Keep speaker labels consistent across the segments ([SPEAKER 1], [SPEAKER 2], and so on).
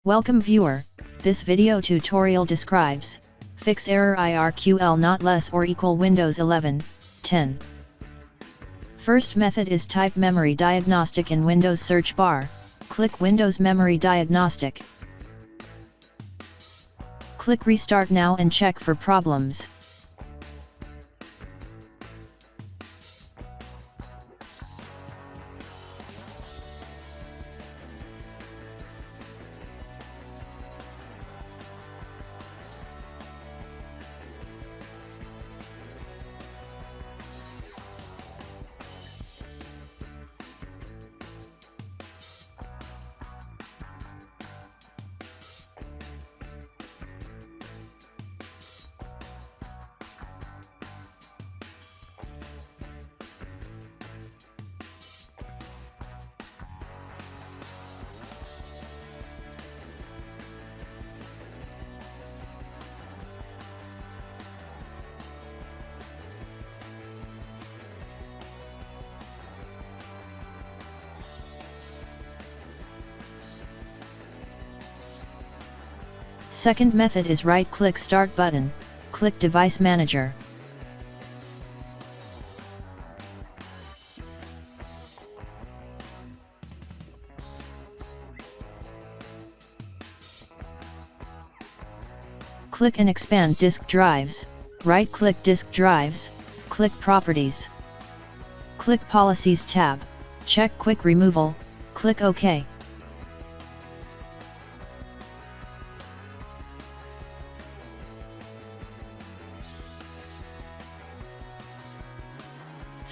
[SPEAKER 1] Welcome viewer, this video tutorial describes, fix error IRQL not less or equal Windows 11, 10. First method is type memory diagnostic in Windows search bar, click Windows Memory Diagnostic. Click Restart now and check for problems. Second method is right-click Start button, click Device Manager. Click and expand disk drives, right-click Disk Drives, click Properties. Click Policies tab, check Quick Removal, click OK.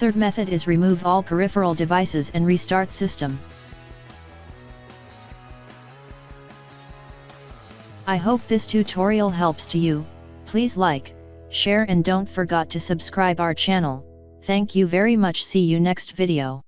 [SPEAKER 1] Third method is remove all peripheral devices and restart system. I hope this tutorial helps to you. Please like, share and don't forget to subscribe our channel. Thank you very much. See you next video.